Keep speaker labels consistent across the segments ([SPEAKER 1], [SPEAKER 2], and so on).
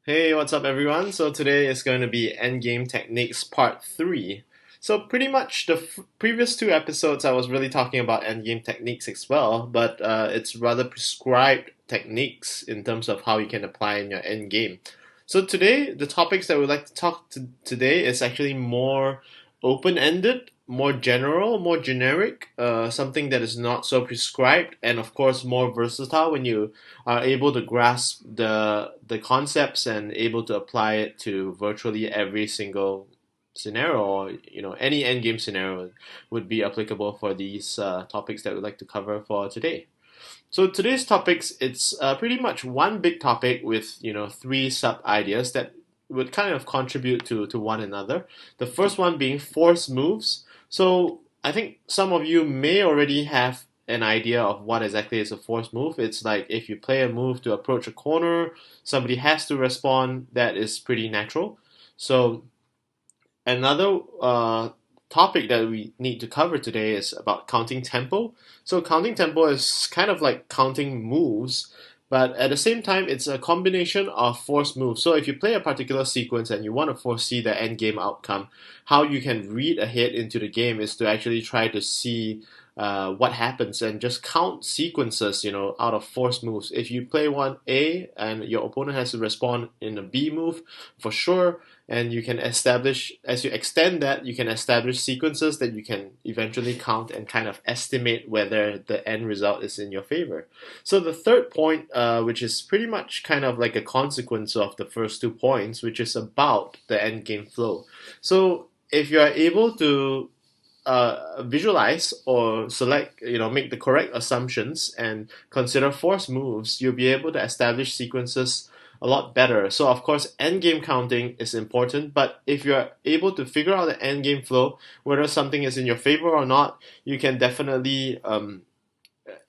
[SPEAKER 1] Hey, what's up, everyone? So today is going to be Endgame Techniques Part 3. So pretty much the previous two episodes I was really talking about endgame techniques as well, but it's rather prescribed techniques in terms of how you can apply in your endgame. So today, the topics that we'd like to talk to today is actually more open-ended, more general, more generic, something that is not so prescribed, and of course more versatile when you are able to grasp the concepts and able to apply it to virtually every single scenario, or any endgame scenario would be applicable for these topics that we'd like to cover for today. So today's topics, it's pretty much one big topic with three sub ideas that would kind of contribute to one another. The first one being force moves. So I think some of you may already have an idea of what exactly is a force move. It's like if you play a move to approach a corner, somebody has to respond. That is pretty natural. So another topic that we need to cover today is about counting tempo. So counting tempo is kind of like counting moves, but at the same time, it's a combination of force moves. So if you play a particular sequence and you want to foresee the end game outcome, how you can read ahead into the game is to actually try to see what happens and just count sequences, out of force moves. If you play one A and your opponent has to respond in a B move, for sure, and you can establish, as you extend that, you can establish sequences that you can eventually count and kind of estimate whether the end result is in your favor. So the third point, which is pretty much kind of like a consequence of the first 2 points, which is about the end game flow. So if you are able to visualize or select, make the correct assumptions and consider force moves, you'll be able to establish sequences a lot better. So of course, endgame counting is important, but if you're able to figure out the endgame flow, whether something is in your favor or not, you can definitely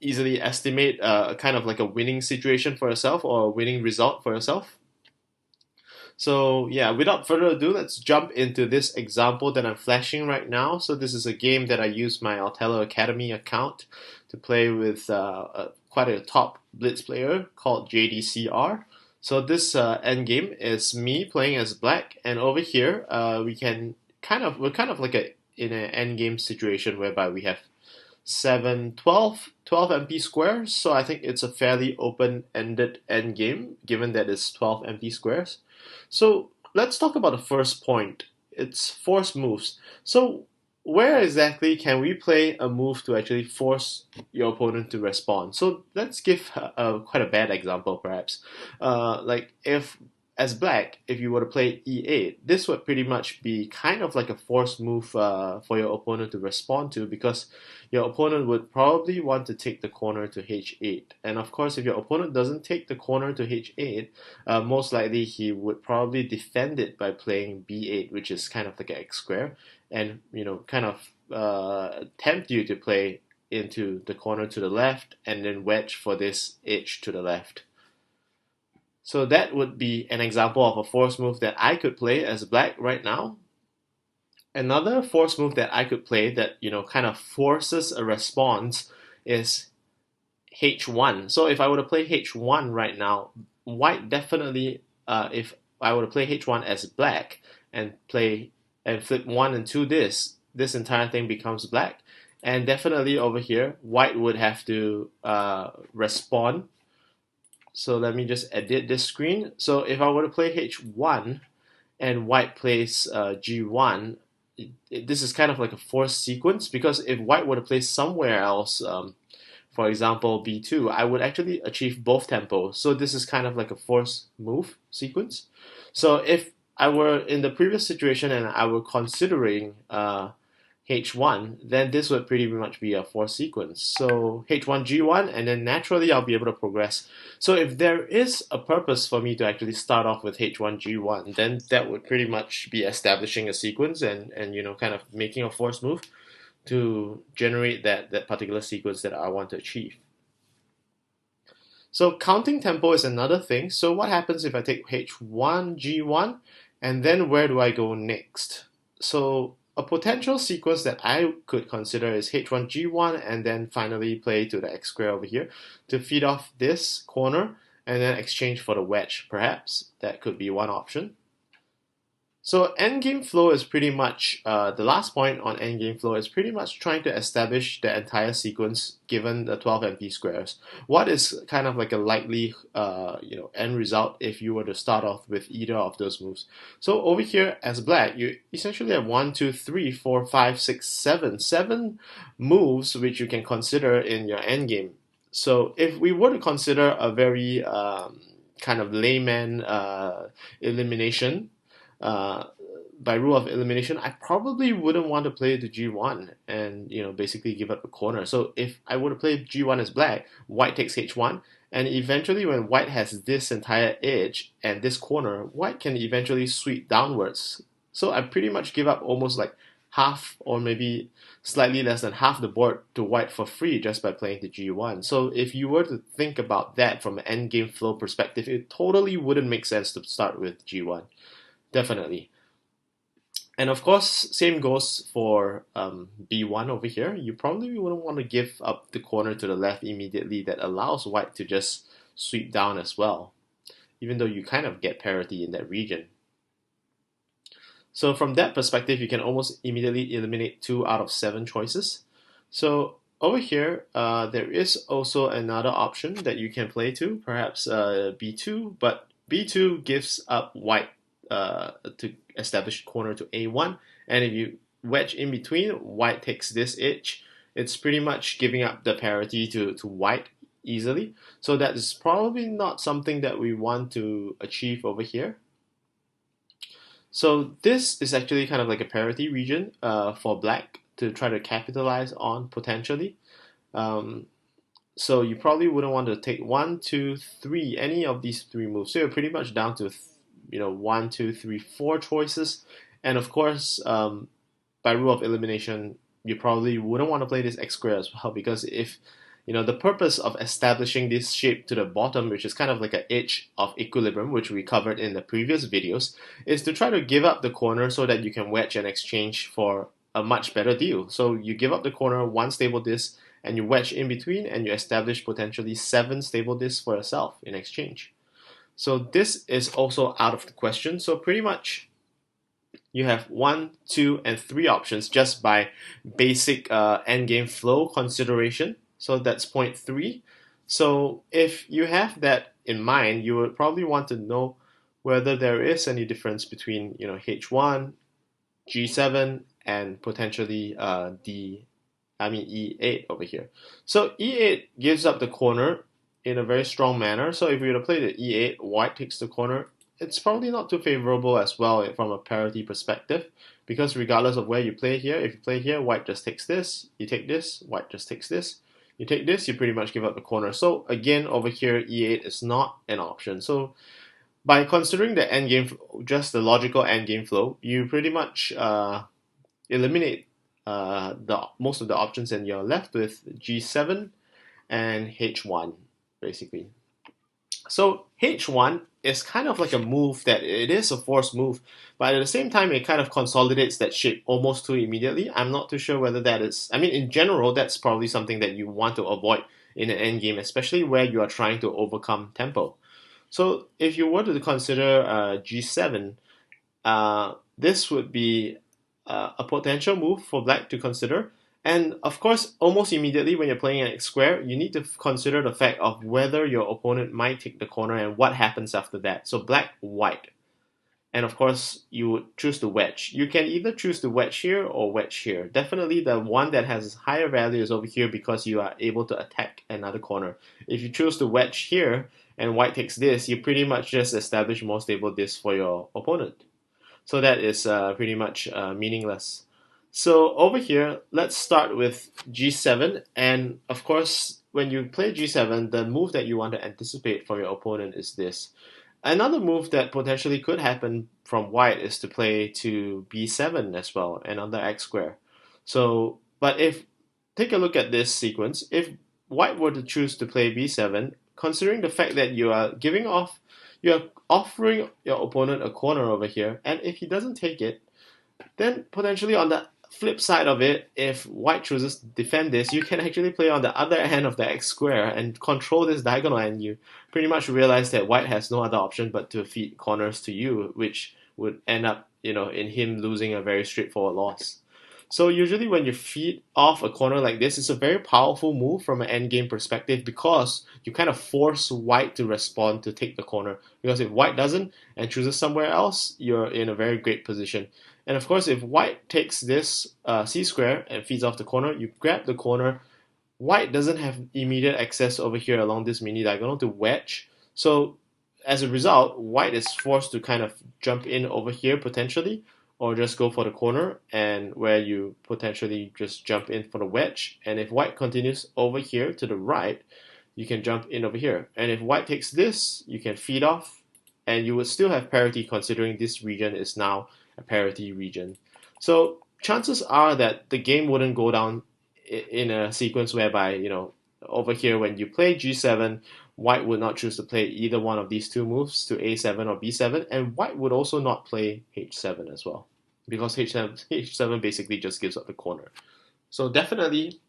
[SPEAKER 1] easily estimate kind of like a winning situation for yourself or a winning result for yourself. So yeah, without further ado, let's jump into this example that I'm flashing right now. So this is a game that I use my Othello Academy account to play with quite a top blitz player called JDCR. So this end game is me playing as black, and over here we're kind of like in an end game situation whereby we have 7, 12 MP squares. So I think it's a fairly open-ended end game given that it's 12 MP squares. So let's talk about the first point. It's force moves. So where exactly can we play a move to actually force your opponent to respond? So let's give quite a bad example, perhaps. Like if as black, if you were to play e8, this would pretty much be kind of like a force move for your opponent to respond to, because your opponent would probably want to take the corner to h8. And of course, if your opponent doesn't take the corner to h8, most likely he would probably defend it by playing b8, which is kind of like an x square, and kind of tempt you to play into the corner to the left and then wedge for this edge to the left. So that would be an example of a force move that I could play as black right now. Another force move that I could play that kind of forces a response is h1. So if I were to play h1 right now, white definitely, if I were to play h1 as black and play and flip 1 and 2 this entire thing becomes black. And definitely over here, white would have to respond. So let me just edit this screen. So if I were to play h1 and white plays g1, this is kind of like a forced sequence, because if white were to play somewhere else, for example b2, I would actually achieve both tempos. So this is kind of like a forced move sequence. So if I were in the previous situation and I were considering h1, then this would pretty much be a forced sequence. So h1 g1, and then naturally I'll be able to progress. So if there is a purpose for me to actually start off with h1 g1, then that would pretty much be establishing a sequence and kind of making a forced move to generate that particular sequence that I want to achieve. So counting tempo is another thing. So what happens if I take h1 g1, and then where do I go next? So a potential sequence that I could consider is h1 g1 and then finally play to the x square over here to feed off this corner, and then exchange for the wedge, perhaps. That could be one option. So endgame flow is pretty much the last point on endgame flow is pretty much trying to establish the entire sequence given the 12 MP squares. What is kind of like a likely end result if you were to start off with either of those moves? So over here as black, you essentially have 1, 2, 3, 4, 5, 6, 7 moves which you can consider in your endgame. So if we were to consider a very kind of layman elimination, uh, by rule of elimination, I probably wouldn't want to play the G1 and basically give up a corner. So if I were to play G1 as black, white takes H1, and eventually when white has this entire edge and this corner, white can eventually sweep downwards. So I pretty much give up almost like half or maybe slightly less than half the board to white for free just by playing the G1. So if you were to think about that from an endgame flow perspective, it totally wouldn't make sense to start with G1. Definitely. And of course, same goes for B1 over here. You probably wouldn't want to give up the corner to the left immediately that allows white to just sweep down as well, even though you kind of get parity in that region. So from that perspective, you can almost immediately eliminate 2 out of 7 choices. So over here, there is also another option that you can play to, perhaps B2, but B2 gives up white to establish corner to A1, and if you wedge in between, white takes this edge. It's pretty much giving up the parity to white easily. So that is probably not something that we want to achieve over here. So this is actually kind of like a parity region for black to try to capitalize on potentially. So you probably wouldn't want to take 1, 2, 3, any of these 3 moves. So you're pretty much down to 1, 2, 3, 4 choices, and of course, by rule of elimination, you probably wouldn't want to play this X square as well, because if the purpose of establishing this shape to the bottom, which is kind of like an edge of equilibrium, which we covered in the previous videos, is to try to give up the corner so that you can wedge and exchange for a much better deal. So you give up the corner, 1 stable disc, and you wedge in between, and you establish potentially 7 stable discs for yourself in exchange. So this is also out of the question. So pretty much you have 1, 2, and 3 options just by basic endgame flow consideration. So that's point 3. So if you have that in mind, you would probably want to know whether there is any difference between H1, G7, and potentially E8 over here. So E8 gives up the corner in a very strong manner. So if we were to play the E8, white takes the corner, it's probably not too favorable as well from a parity perspective, because regardless of where you play here, if you play here, white just takes this, you take this, white just takes this, you take this, you pretty much give up the corner. So again, over here, E8 is not an option. So by considering the endgame, just the logical endgame flow, you pretty much eliminate most of the options, and you're left with G7 and H1. Basically. So H1 is kind of like a move that it is a forced move, but at the same time it kind of consolidates that shape almost too immediately. I'm not too sure whether that is, in general, that's probably something that you want to avoid in an endgame, especially where you are trying to overcome tempo. So if you were to consider G7, this would be a potential move for black to consider. And of course, almost immediately when you're playing an X square, you need to consider the fact of whether your opponent might take the corner and what happens after that. So black, white. And of course, you would choose to wedge. You can either choose to wedge here or wedge here. Definitely the one that has higher value is over here because you are able to attack another corner. If you choose to wedge here and white takes this, you pretty much just establish more stable disc for your opponent. So that is pretty much meaningless. So over here, let's start with G7, and of course, when you play G7, the move that you want to anticipate from your opponent is this. Another move that potentially could happen from white is to play to B7 as well, another X square. So, but take a look at this sequence, if white were to choose to play B7, considering the fact that you're offering your opponent a corner over here, and if he doesn't take it, then potentially on the flip side of it, if white chooses to defend this, you can actually play on the other end of the X square and control this diagonal, and you pretty much realize that white has no other option but to feed corners to you, which would end up, in him losing a very straightforward loss. So usually when you feed off a corner like this, it's a very powerful move from an endgame perspective because you kind of force white to respond to take the corner. Because if white doesn't and chooses somewhere else, you're in a very great position. And of course, if white takes this c square and feeds off the corner, you grab the corner. White doesn't have immediate access over here along this mini diagonal to wedge. So as a result, white is forced to kind of jump in over here potentially, or just go for the corner, and where you potentially just jump in for the wedge. And if white continues over here to the right, you can jump in over here. And if white takes this, you can feed off, and you would still have parity considering this region is now a parity region. So chances are that the game wouldn't go down in a sequence whereby, over here when you play g7, white would not choose to play either one of these two moves to a7 or b7, and white would also not play h7 as well, because h7 basically just gives up the corner. So definitely,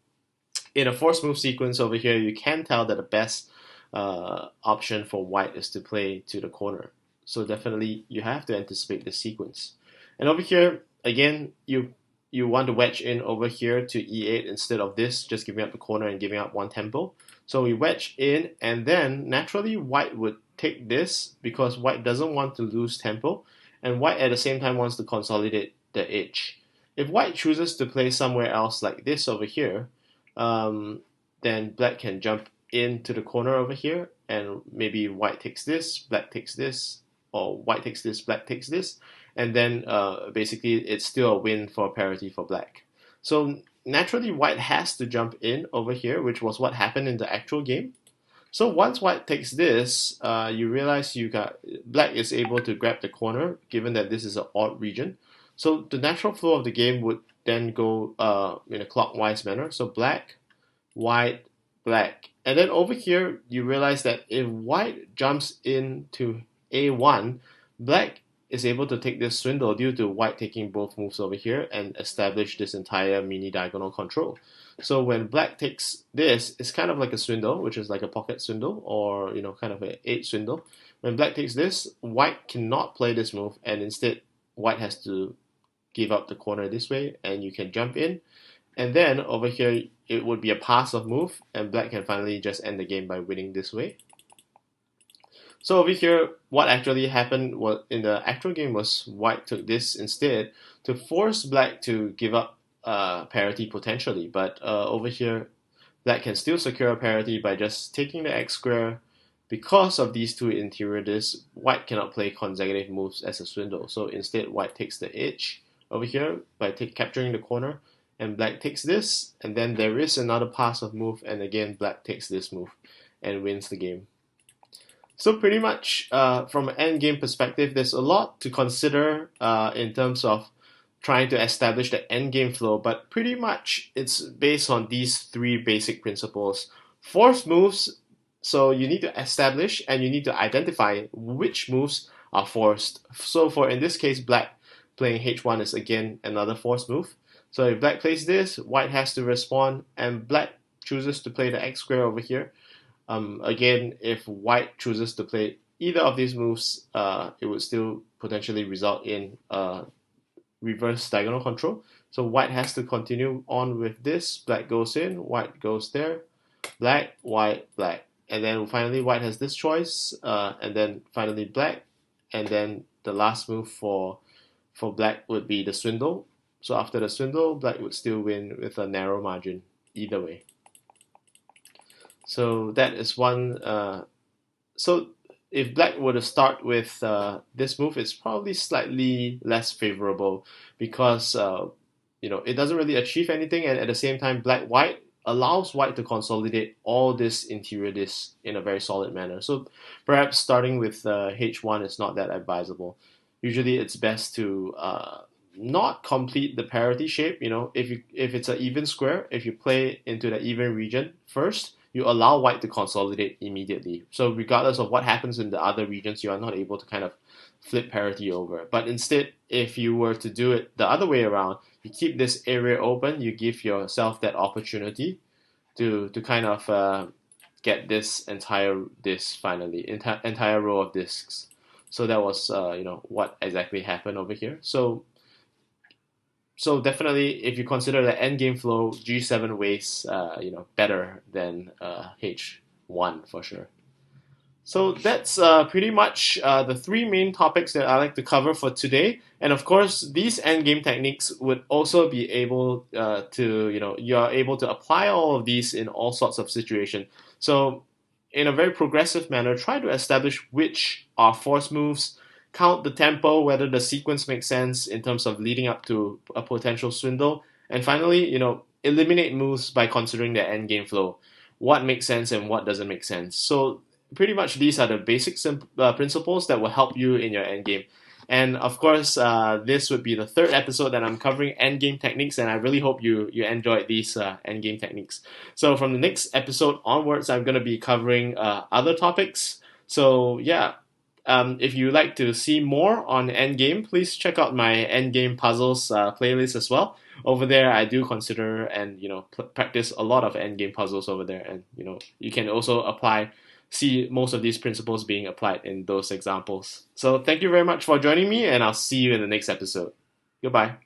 [SPEAKER 1] in a forced move sequence over here, you can tell that the best option for white is to play to the corner. So definitely, you have to anticipate this sequence. And over here, again, you want to wedge in over here to e8 instead of this, just giving up the corner and giving up one tempo. So we wedge in, and then naturally white would take this because white doesn't want to lose tempo, and white at the same time wants to consolidate the edge. If white chooses to play somewhere else like this over here, then black can jump into the corner over here, and maybe white takes this, black takes this, or white takes this, black takes this, and then basically it's still a win for parity for black. So naturally white has to jump in over here, which was what happened in the actual game. So once white takes this, you realize black is able to grab the corner, given that this is an odd region. So the natural flow of the game would then go in a clockwise manner. So black, white, black. And then over here, you realize that if white jumps into a1, black is able to take this swindle due to white taking both moves over here and establish this entire mini diagonal control. So when black takes this, it's kind of like a swindle, which is like a pocket swindle, or kind of an 8 swindle. When black takes this, white cannot play this move, and instead white has to give up the corner this way, and you can jump in. And then over here, it would be a pass of move, and black can finally just end the game by winning this way. So over here, what actually happened in the actual game was white took this instead to force black to give up parity potentially. But over here, black can still secure parity by just taking the x square. Because of these two interior discs, white cannot play consecutive moves as a swindle. So instead, white takes the edge over here by capturing the corner, and black takes this, and then there is another pass of move, and again, black takes this move and wins the game. So pretty much from an endgame perspective, there's a lot to consider in terms of trying to establish the endgame flow, but pretty much it's based on these three basic principles. Forced moves, so you need to establish and you need to identify which moves are forced. So for in this case, black playing h1 is again another forced move. So if black plays this, white has to respond, and black chooses to play the x square over here. Again, if white chooses to play either of these moves, it would still potentially result in reverse diagonal control. So white has to continue on with this. Black goes in, white goes there, black, white, black. And then finally white has this choice, and then finally black. And then the last move for black would be the swindle. So after the swindle, black would still win with a narrow margin either way. So that is one. So if black were to start with this move, it's probably slightly less favorable because it doesn't really achieve anything, and at the same time, black-white allows white to consolidate all this interior disc in a very solid manner. So perhaps starting with h1 is not that advisable. Usually, it's best to not complete the parity shape. If it's an even square, if you play into the even region first, you allow white to consolidate immediately. So regardless of what happens in the other regions, you are not able to kind of flip parity over. But instead, if you were to do it the other way around, you keep this area open, you give yourself that opportunity to kind of get this entire disc finally, entire row of discs. So that was what exactly happened over here. So definitely, if you consider the endgame flow, G7 weighs better than H1 for sure. So that's pretty much the three main topics that I like to cover for today. And of course, these endgame techniques would also be able you're able to apply all of these in all sorts of situations. So, in a very progressive manner, try to establish which are force moves, count the tempo, whether the sequence makes sense in terms of leading up to a potential swindle, and finally, eliminate moves by considering the endgame flow. What makes sense and what doesn't make sense. So pretty much these are the basic principles that will help you in your endgame. And of course, this would be the third episode that I'm covering endgame techniques, and I really hope you enjoyed these endgame techniques. So from the next episode onwards, I'm going to be covering other topics. So yeah, if you like to see more on endgame, please check out my endgame puzzles playlist as well. Over there, I do consider and practice a lot of endgame puzzles over there, and you can also see most of these principles being applied in those examples. So thank you very much for joining me, and I'll see you in the next episode. Goodbye.